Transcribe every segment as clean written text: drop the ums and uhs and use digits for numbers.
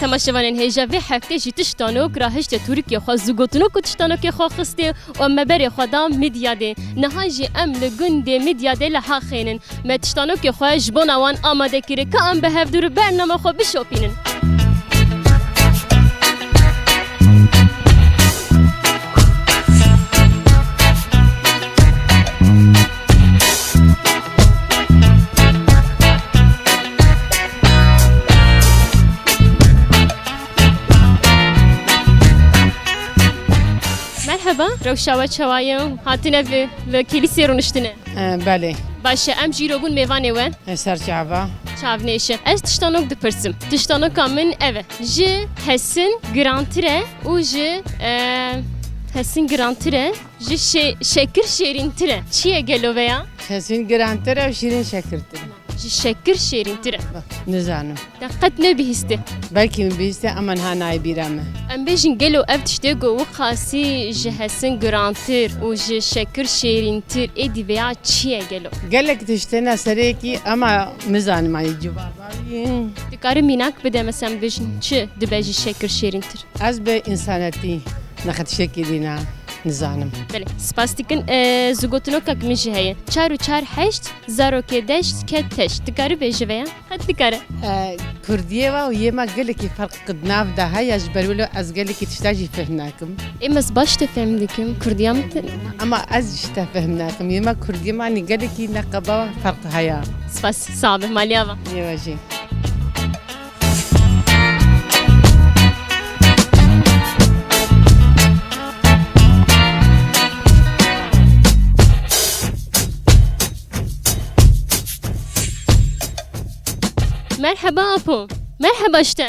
تماشاوانên hêja vê heftê jî tiştanok ra hiştê Tirkiye xwe zûgotinok û tiştanokê xwe xistê û em meberê xwe da Midyadê. Niha jî em li gundê Midyadê li Haxênin. Me tiştanokê xwe ji bona wan amade kiriye ka em bi hevdûr bername xwe bişopînin. Merhaba, Rewşa ve çawaye hatine ve kilisê rûniştine. Belê. Baş em jî robûn mêvanê we. Serçava. Çavnêşe. Ez tiştanok dipirsim. Tiştanoka min ev e. Ji hesin girantir e û ji hesin girantir e. Ji şekir şêrîntir e. Çi ye gelo veya? Hesin girantir ev şirin şekirtir. Ji şekir şêrîntir e. Nizanim. Te qet nebihîste. Belki min bihîste ama niha nayê bîra me. Em bêjin gelo ev tiştê got û qasî ji hesin girantir û ji şekir şêrîntir êdî veya çi ye gelo? Gelek tiştene serekî ama nizanim ayê civabavî. Dikarim mînak bide mesela em bêjin çi dibe ji şekir şêrîntir? Ez bi însanetî nexetişekî dîna nizanim. Bele, spas dikin zûgotinokek min jî heye. 4 û 4 heşt, zarokê deşt, ket teşt. Dikare bêje veya? Hadi dikare. Kurdiyê ve û yê me gelekî ferq nav da heye ji ber wilo ez gelekî tişta jî fehm nakim. Em ez baş te fehm dikim. Kurdiya min te? Ama ez jî te fehm nakim. Yê me Kurdiyê manî gelekî neqeba ferq heye. Spas, sabe, maliyava. Yê we jî. Merhaba Apo. Merhaba işte.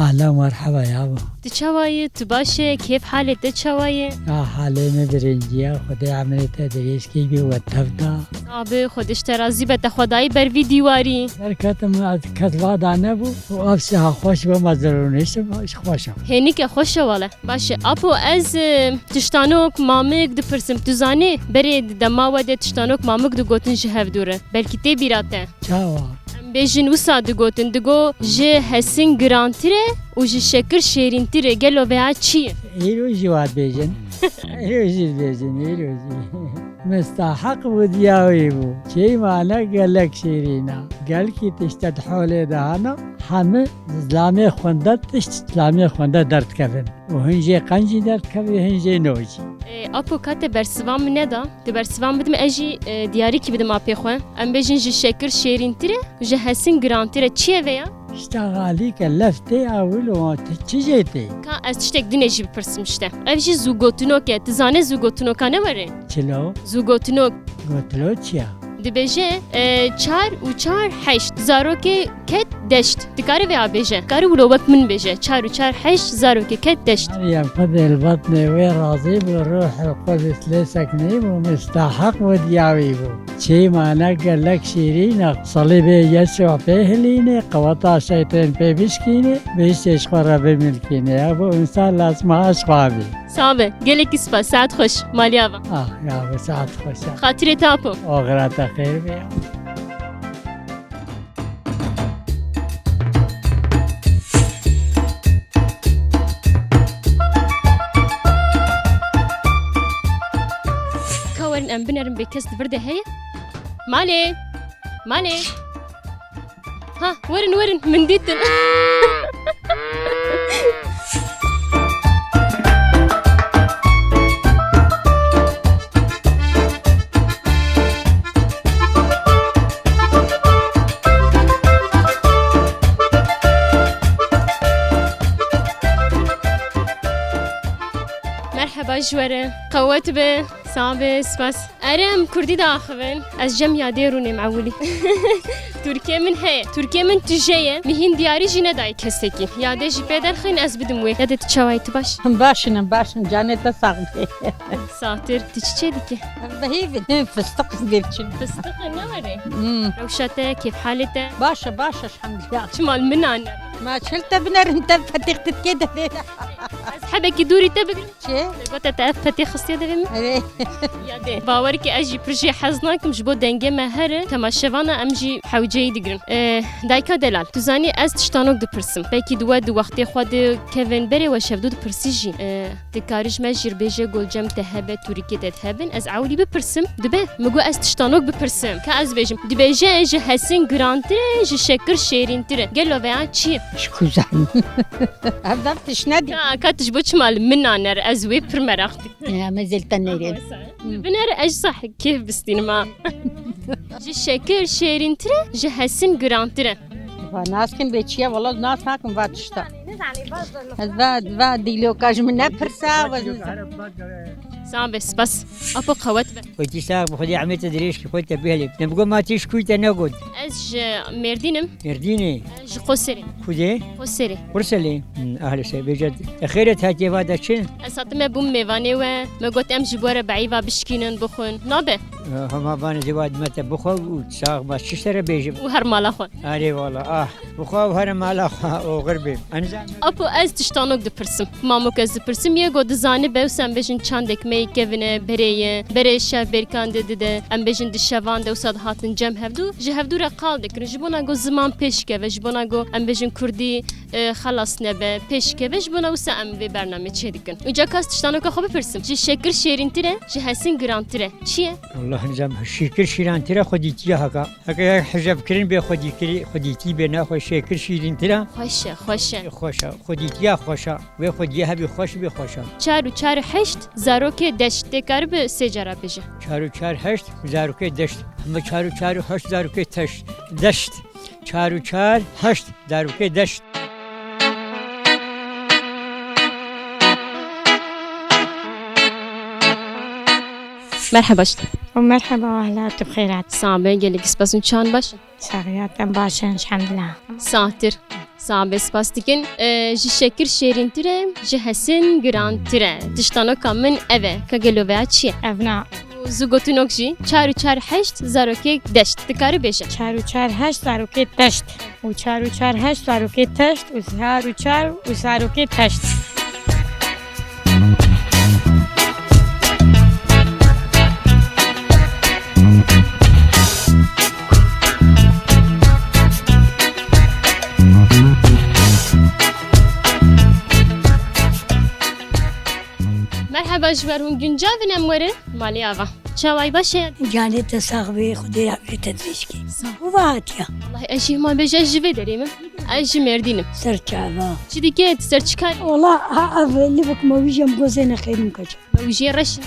أهلا ومرحبا يابا Tu çavayı, tu başe, keyf halet de çavayı. يا حالينا برنجيا خدي عملتها دريس كيبي وتفتا Abi, xodiş terazi be te xwedayî ber vî dîwarî. بركاتم كتبا دعنبو وأفسها خوش بمزرونيش خوشم Hênîke xweş e wale. Baş e. Apo ez tiştanok mamik dipirsim. Tu zanî berê di dema we de tiştanok mamik digotin ji hevdûr e. Belkî tê bîra te. شاوا Bêjin wisa digotin digo ji hesin girantir e û ji şekir şêrîntir e gelo veya çi ye? إيرو جواد بيجن إيرو جيل بيجن إيرو جي مستحق ودياوي بو شي معنا قال لك شيرينا قال كي تشتد حولي دهانا حمى زلامي خوندت تشت زلامي خوندت درد كفن وهنجي قنجي درد كفن هنجي نوجي Apo kate bersivan min neda. Di bersivan bidim e jî diyarî kî bidim apê xwe. Em bêjin ji şekir şêrîntir e ji hesin girantir e çi ye veya? اشتغالي كلفتي أول وتشجيتي Ka ez tiştek dinê jî bipirsim işte. Ev jî zûgotinok e. Tu zanê zûgotinoka ne were? شلو Zûgotinok. قلت له تشيا Dibêje 4 û 4 heşt. Zarokê ket deşt. Dikare veya bêje. Karî wilo wek min bêje. 4 û 4 heşt zarokê ket deşt. مريم قضي البطن وراضي بالروح القدس لسكني ومستحق ودياوي بو شي ما نقل لك شيرين صليب يسوع بهليني قوطع شيطان ببشكيني بيشتش خرب ملكيني ابو انسان لازم اشخابي Save. Gelekî spas. Saat xweş. Maliyava. يا ابو سعد خوشا Xatirê te Apo. وغرات خير بيا Kawerin em binerin bê kes divir de heye? Malê. Malê. Ha, werin min dîtin. Merhaba jwere. Qewet be. Sabe, spas. Erem Kurdî daxivin. Ez jem yadê rûnê mewlî. Türkiye min heye. Türkiye min tije ye. Mihîn diyarî jî nedayê kesekî. Yadê jî pê derxîn ez bidim wê. Nedê tu çawayî tu baş. باشن جانتا صاحبي Satir tu çi çê dikî? هي في فستق زبيبتشن Fıstık ne var e? Rewşa te, kêf halê te? باشا الحمد لله Çimal min anne. ما شلت بنر انت فتقت كده Ez hebekî dûrî te bigrim. شي Gote te ev petê xistiye devê min? Ya dê. Bawer ki ez jî pir jê hez nakim ji bo dengê me here. Temaşevana em jî حوجه دیگرن دایکا دلال تو زانی از تشتانوک دپرسم بکی دو وقتی خود کوین بری و شفدو دپرسیجی دکارش مجر بیجه گلجم تهبه توریکی تهبن از عولی بپرسم دبه مگو از تشتانوک بپرسم که از بیجم دبیجه جه حسین گرانتره جه شکر شیرینتره گلو ویا چی شكوزان هذا تشندي کاتش بوچ مال منانر از وی پر مراختی ما زلت نريد بنر اج صح كيف بستينما جه شکر شیرینتره جه حسین گرانتره ناس كن بيتشيا والله ناس هاكم باتشتا هذا ديلو كاج من نفرسا سام بس بس ابو قوت كنت ساق بخدي عملت تدريش كي كنت بهلك نبقى ما تشكوي تنقد از مردينم يرديني از قصري كودي قصري ورسلي اهلا وسهلا بجد اخيرا هاتي هذا شيء اساتم بوم ميواني و ما قلت ام جبوره بعيبه بشكينن بخون نابه هما بان زواد متى بخو وساق ما شسر بيجي وهر مالاخون اري والله بخو هر مالا وغربي انا ابو از تشتانوك دپرسم مامو کز دپرسم یه گود زانه بوسم بجن چندک می کevine برای شب برکان ده ام بجن دشوان ده وساد هاتن جم هفدو جهفدو را قال دکن جبونا گو زمان پیش که و جبونا گو ام بجن کردی خلاص نبه پیش که و جبونا وسا ام وی برنامه چه دکن اونجا کاست تشتانوک خوب بپرسم جه شکر شیرین تره جه حسین گران تره چیه؟ والله نظام شکر شیرین تره خودیتی هکا حجاب کرن به خودیتی بنا خو شکر شیرین تره خوشه خودیتی خوشه و خودی هبی خوش به خوشه 4 و 4 8 زاروک دشت دکار به سه جرا بشه 4 و 4 8 زاروک دشت اما 4 و 4 8 زاروک دشت 4 و 4 8 زاروک دشت مرحبا ومرحبا واهلات بخيرات صعبه gelek spasın çan baş ساغيات باشن الحمد لله saattir صعبه spas dikin ji şekir şerin tire ji hasin gran tire tiştano kamen eve ka gelova çi ابناء زوگوتونوک جی 4 و 4 8 زاروک دشت دکاری بشه 4 و 4 8 زاروكي تشت و 4 و 4 8 زاروكي تشت و 4 و 4 و زاروكي تشت مرحبا جبرهم جنجاب نموره مالي آوا چاوای باشه جاني تساغبي خدي عملي تدريشكي وبهاتيا والله اجي ما بجا جوي دريم اجي مردينم سرچابا چی دیگه سر چیکار والله اللي بك ما بيجي مغوزين خير مكج وجی رش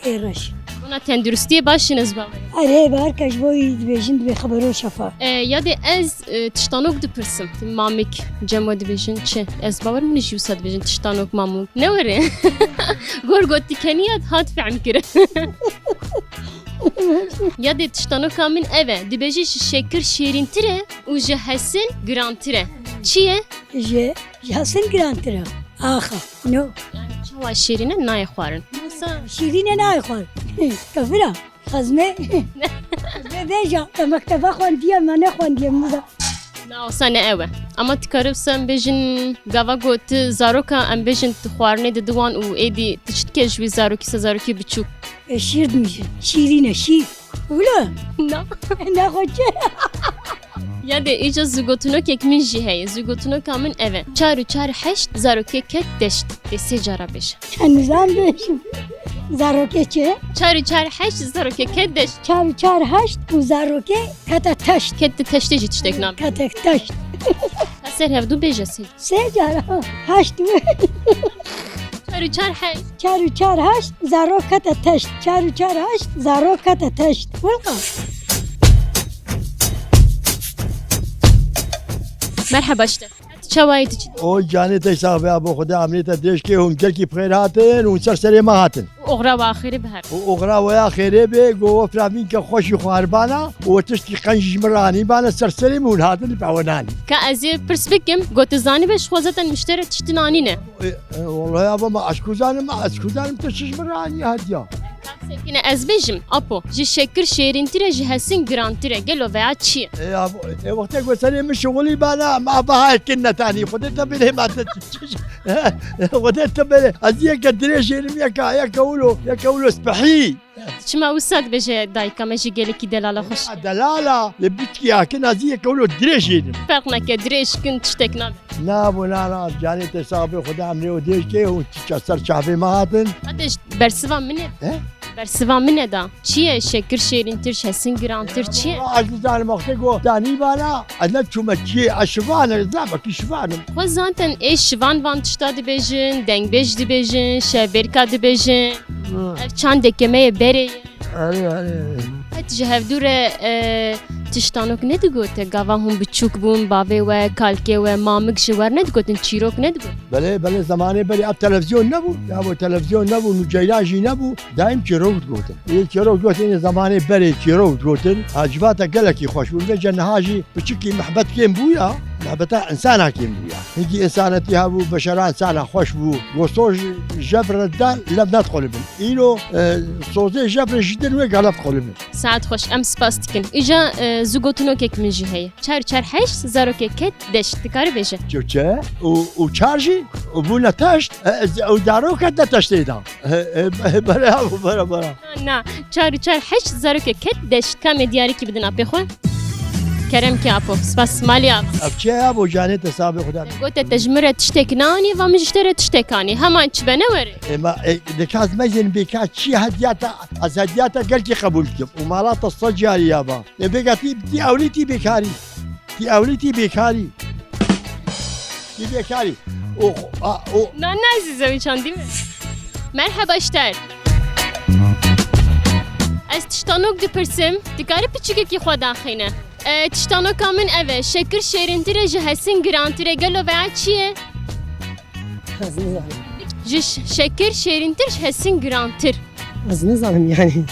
ايرش اونا تندرستی باشینز با اره باركاش بوي دبيجن دبي خبرو شفا یاد از تشتانوک دپرسم مامک جمع دبیجن چه از باور من جو صد بيجن تشتانوک مامو نوره گورگوتی کنیات هات فهم کره یاد تشتانوک من اوه دبیجی شکر شیرین تره و جه حسن گران تره چیه؟ جاسن جرانترا آخا نو yani çava şirine naya خوارن شيرين ناي خوار كفلا خزمه بيجا مكتبه خونديه ما نخونديه موزا لا sana ewe ama tikarib sen bejin gava got zaroka am bejin خوارنه de duan u edi tiştke jwi zaroki se zaroki biçuk شير ميجي شيرين شير ولا na ناخذ ya de iyice zugotunu kekmin jiheye zugotunu kamın eve 4 و 4 8 zaroki kek deşt desi carabeş النظام بيشوف زاروكي 4 و 4 8 zaroki kek deşt 4 4 8 وزاروكي كتا تشت kette teşte jitiştek nam كتا تشت ser hevdu bejesi سيجارة هشت 4 و 4 8 4 4 8 زاروك كتا تشت 4 4 8 زاروك كتا تشت والله merhaba işte çavayı tiç او جاني تشاف ابو خدا عمليه ديشكي هم جلكي بخير هاتن وسرسري ما هاتن oğra ve ahiri behar واغرا ويا خيري بي جو فرامين كخوشي خواربانا وتشتي قنج مراني بانا سرسري مون هاتن بعوناني ka azı perspektim gotuzani ve şvazatan müşteri tiştinani ne والله يا ابا ما اشكو زانم تشش مراني هاديا سكنة أزبجم أبو جي شكر شيرين ترى جهسين جران ترى قالوا بيع شيء يا وقتك وسني من شغلي بانا مع بهاي كنا تاني خدت بله ما خدت بله أزيك قدريش يا كولو اسبحي شما وساد بجي دايكا ماشي قالك دلالة خش دلالة لبتكي كنا زيك كولو دريش فرقنا كدريش كنت تشتكنا لا جاني تسابي خدا عمري وديش كي وتكسر شعبي مهاتن هاتش برسوان منه برسوان منه دا چیه شکر شیرین تر هسین گران تر چیه عجل زان مختگو دانی بانا أنا شو متشي أشوفان زعما كشوفان خو زانتن ایش شوان وان تشتا دی بیجن دنگ بیج دی بیجن شبرکا دی بیجن چند دکمه بری هات جهف دوره تشتانوک ندگوته گاوا هم بچوک بون باوی و کالکه و مامک شوار ندگوتن چیروک ندگوت بله زمانه بلی اب تلفزیون نبود یا تلفزیون نبود نجیلاجی نبود دایم چیروک گوتن یه چیروک گوتن زمانه بلی چیروک گوتن عجباتا گلکی خوش بود بجن هاجی بچکی محبت کیم بویا محبتا انسان کیم بویا هیچ انسانتی ها بو بشرا انسان خوش بو گوستوج جبر الدال لم ندخل بن اینو صوزه جبر جدا و غلط قلبن ساعت خوش ام سپاستکن ایجا زوگوتنو کک منجی هی چار هشت زارو کت دشت تکاری بشه چه و چارجی و بو نتاشت و دارو کت نتاشت ایدان برا نه چار هشت زارو کت دشت کم دیاری کی بدن اپی خو کرم کی اپو سپاس مالی اپ چه ابو جانه تسابق خدا قلت تجمره تشتكناني ومجترة تشتكاني همان تشبنا وري ما دكاز مجن بكا شي هدياتا از هدياتا قلتي قبولتك ومالات الصجاري يابا بقى تي اوليتي بكاري تي اوليتي بكاري تي بكاري نه عزیزم چند دیمه مرحبا اشتر از تشتانوک دی پرسم دکاری پچیگه کی خدا خینه تشتانوکا من اوه شکر شیرین تیره جهسین گران تیره گلو بیا چیه؟ شکر شیرین تیر جهسین گران تیر از نظام يعني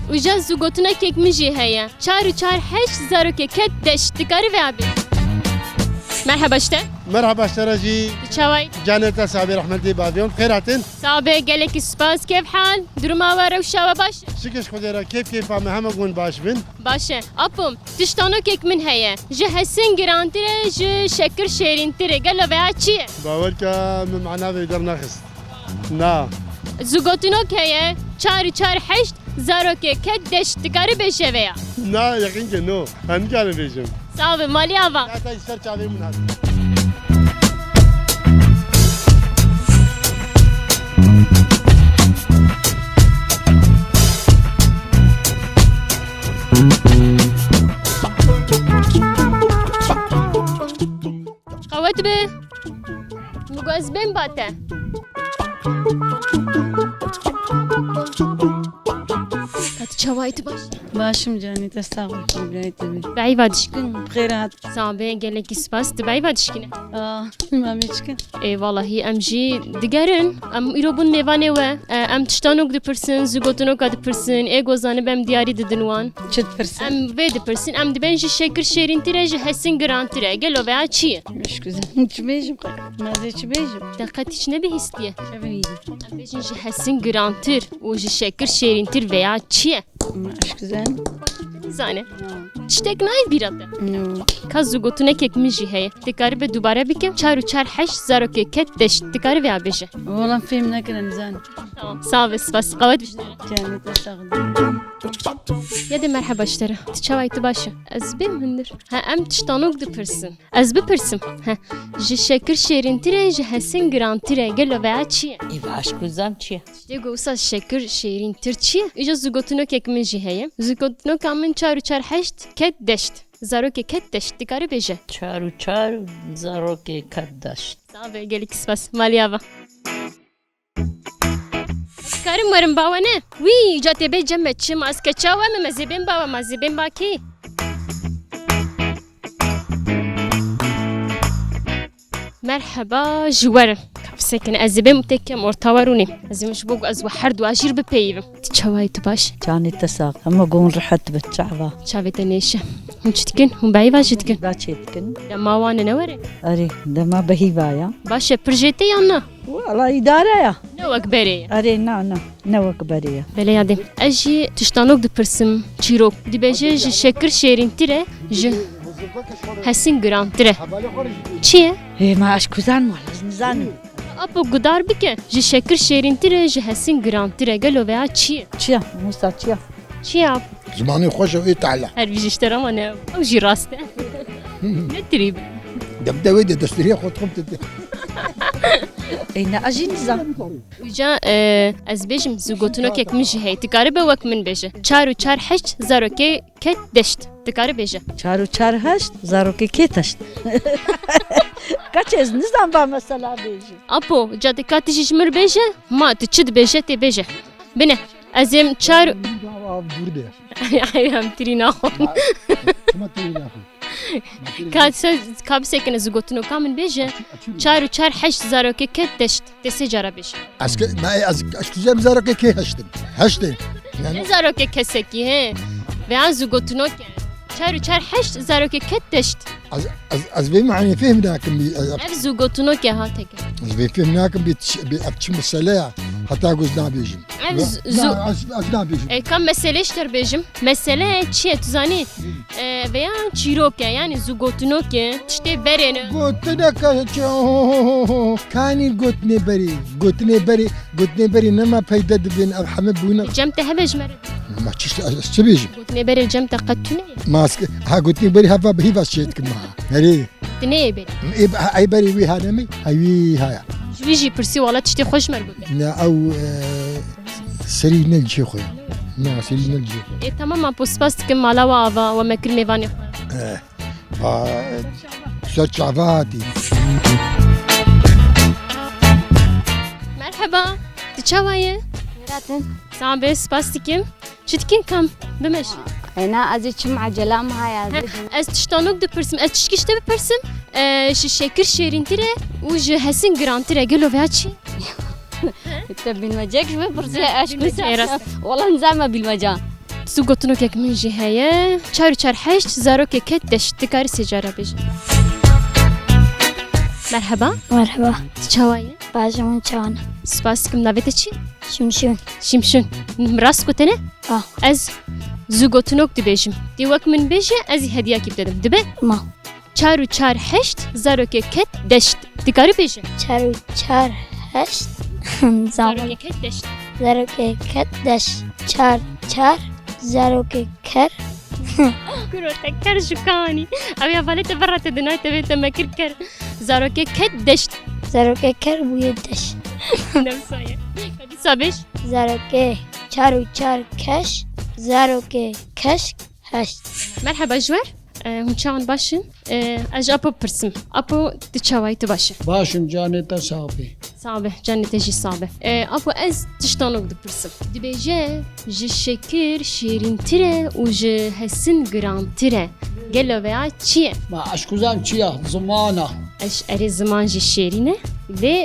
وجا زوگوتنا کک مجی هیا چار هشت زارو که کت دشت دکاری بیا بی مرحبا اشتر مرحبا اشتراجي شواي جانتا صابي رحمتي بابيون بخيراتن صابي قالك سباس كيف حال درما ورا وشاوا باش شكش خديرا كيف عم هم قون باش بن باشه ابم تشتانو كيك من هيا جهسين جرانتري شكر شيرين تري قال بها شي باوركا معنا بيقدر ناخذ نا زوجوتنو هيا چار هشت زارو که دشت دکاری بشه ویا نا یقین که نو هم کار بیشم صاحب مالی آوا تا استر چاوی مناسب قوت به مگوز بین باته شوايت باش باشم جاني تستغل بلايتي بعي بادشكن بخيرات صعبين قال لك سباس تبعي بادشكن ما مشكل اي والله ام جي دقرن ام يروبون ميوانه و ام تشتانوك دي برسن زوغوتنوك دي برسن اي غوزانه بم دياري ددنوان چت برسن ام في دي برسن ام دبنج شكر شيرين تراج حسن جران ترا قالوا بها تشي مش كذا تبيجم ما زي تبيجم دقتش نبي هستيه شبيه ام بيجن حسن جران تر وجي شكر شيرين تر ويا تشي مش كذا زانه تشتك ناي بيراته كازو گوتونه کک میجی هی تکاری به دوباره بکم 4 هشت زارو که کت دشت تکاری بیا بشه والله فهم نكرن زان تمام صابس بس قوت بشتري جاني تستغل يدي مرحبا اشتري تشاوي تباشا از بیم هندر ها ام تشتانوك دي برسم از بپرسم ها جي شكر شيرين تري جي حسن جران تري قالوا بها چيه اي باش كوزام چيه دیگو اساس شكر شيرين تر چيه اجا زوگوتنو کک میجی هی زوگوتنو کامن 4 هشت کت دشت زارو که کت دشت تکاری بشه 4 زارو که کت دشت صافي قالك سباس مالي افا كارم ورم باوانه وي جاتي بي جمع تشم اسكتشاوا مزيبين باوا مزيبين باكي مرحبا جوار سكن ازبم متكم ورتاوروني ازمش بوق از وحرد واجير ببيب تشواي تباش جاني تساق اما قون رحت بالشعبة شابت نيشه هم تتكن هم باي واجتكن باتشتكن لما وانا نوري اري ده ما بهي بايا باشا برجيتي انا والله إدارة يا وەک بەرەیە ئەرێ نەوەک بەرەیە بەلە یادێ ئەژ ژی تشتانۆک دپرسم چیرۆک دibêje ji şekir şêrîntir e ji hesîn girantir e çi ye هێما ئەشکوزان ماڵ نزانم apo gudar bike ji şekir şêrîntir e ji hesîn girantir e gelo veya çi ye چییە موستا چییە çi ye زمانی خۆشە وی تالا her bir ji tera ne ew jî rast e ne tirî دەبدەوەی دە دەستریە خۆت خۆم ئەینە ئەژی نزان Uca ez bêjim zû gotinokek min jî heye dikare be wek min bêje çar û çar heşt zarokê ket deşt dikare bêje چار و چار هەشت زارۆکێ کێ تەشت کەچێز نزان با مەسەلا بێژی apo ca dikatî jî ji mir bêje ma tu çi dibêje tê bêje bine ez êm çar em tirî naxwin kabisêkine zû gotinokka min bêje çar û çar heşt zarokê ket deşt tê sê cara bêje ئەشکوزێم زارەکە کێ هەشتن هەشتێ ne zarokê kesekî hê veya zû gotinokê çar û çar heşt zarokê ket deşt ئەس بێ معنی فێم ناکەم ev zû gotinokê hateke ئەس بێ فێم ناکەم ئەچ مەسەلەیە هەتا گوز نابێژم ev zû ئەس نابێژم Kam meseleş derbêjim mesele çi ye tu zanî veya çîrok e yani zû gotinok e tiştê berê ne گوتنەکە کانی گوتنێ بەری گوتنێ بەری نەما پەیدە دەبێن ئەو حەمە بوونە cem te hebe ji me re چ بێژم gotinê berê cem te qet tu ne ماسکە ها گوتنی بەری هەوا بە هیڤاس شێتکەمە هەرێ tu neyê berê ئەی بەری وی هانەمەی هەوی هەیە ji wî jî pirsî wala tiştê xweş mer gote نا ئەو سەری نەلجێ خۆی نا سەری نەلجێ ê tamam apo spas dikim mala we ava we me kir mêvanê xwe سەر چاڤاتی merheba tu çawa ye sabe spas dikim çi dikin kam bimeş هنا أزي تشم عجلة معايا ez tiştanok dipirsim ez tişkî te bipirsim ji şekir şêrîntire û ji hesîn girantire gelo veya çi أنت بالمجاك شو برسي أشكو والله نزعم بالمجا Zû gotinokek min jî heye çar û çar heşt zarokê ket deşt dikarî sê cara bêje merheba مرحبا tu çawa ye باجا من شان spas dikim navê te çi شمشون şimşûn rast gote ne ez zû gotinok dibêjim dî wek min bêje ez î hediyekî bidedim dibe ما çar û çar heşt zarokê ket deşt dikarî bêje چار و چار هشت زمان zarokê ket deşt زارو که کت دش چار چار زارو که کر Kuro te ker ji kanî ew ya valê te vera te dinay te vê te me kir ker zarokê ket deşt زارو که کر بوی دش nefsaye kadî sabêj زارو که چار و چار کش زارو که کش هشت merheba ji wer hûn çawan baş in ez ji apo pirsim apo tu çawayî tu baş e باشم جانێ تە ساڵی sabe canê te jî sabe apo ez tiştanok dipirsim dibêje ji şekir şêrîntir e û ji hesîn girantir e gelo veya çi ye ما ئەشکوزان چییە زمانە ez erê ziman jî şêrîn e dê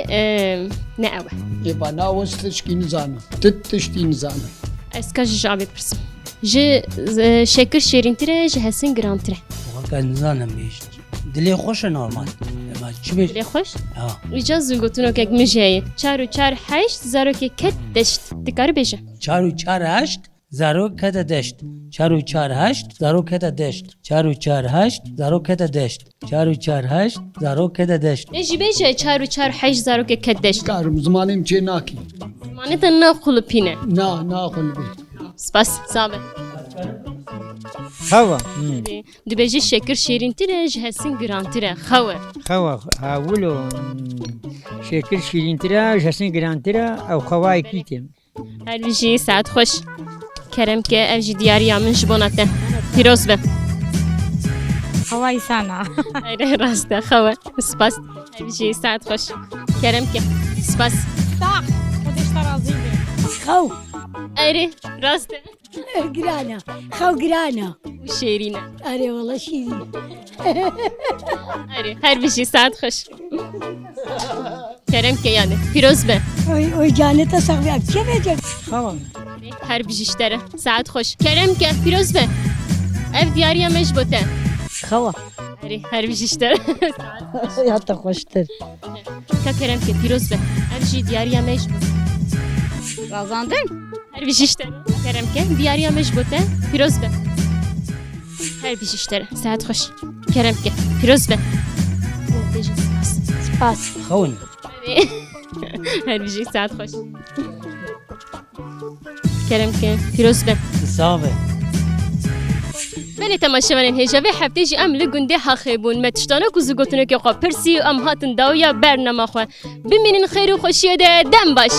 ne ew e ێ با ناوەست تشکی نزانم تت تشتی نزانم ez ka ji avê pirsim ji şekir şêrîntir e ji hesîn girantir e واقعا نزانم بيش دلي خوش نورمال ما چی بيش lê xweş اه Îca zû gotinokek min jî heye çar û çar heşt zarokê ket deşt dikarî bêje چار و چار هشت زارو کتا دشت چار و چار هشت زارو کتا دشت چار و چار هشت زارو کتا دشت چار و چار هشت زارو کتا دشت ne jî bêje çar û çar heşt zarokê ket deşt کارم زمانیم چێ ناکی manê te nexulipîne نا ناخۆن بێ spas sabe خەوە dibêje şekir şêrîntir e ji hesîn girantir e xewe خەوە هاول و شێکر شیرینترە ژەسین گرانترە ئەو خەوایەکی تێم her bir jî saet xweş keremke ev jî diyariya min ji bona te pîroz be هوای سانا Hayır rast e xewe spas ev jî saet xweş keremke spas خودش ترازی به خو erê rast e گرانه خو گرانه û şêrîn e آره والله شیرین erê her bir jî saet xweş keremke yani pîroz be oy canı da saklı çe verecek خەوە her bir jî ji te re saet xweş keremke pîroz be ev diyariya me ji bo te خەوە erê her bir jî ji te re هاتە خۆشتر ka keremke pîroz be ev jî diyariya me ji bo رازاندن هر بیشتر کرم که دیاریا مش بوده پیروز به هر بیشتر ساعت خوش کرم که پیروز به سپاس خون هر بیشتر ساعت خوش کرم که پیروز به صابه بله تماشاوان هجابه هفته جی ام لگنده حقیبون متشتانا کوزو گوتنو که خو پرسی ام هاتن داویا برنامه خو ببینین خیر و خوشی ده دم باش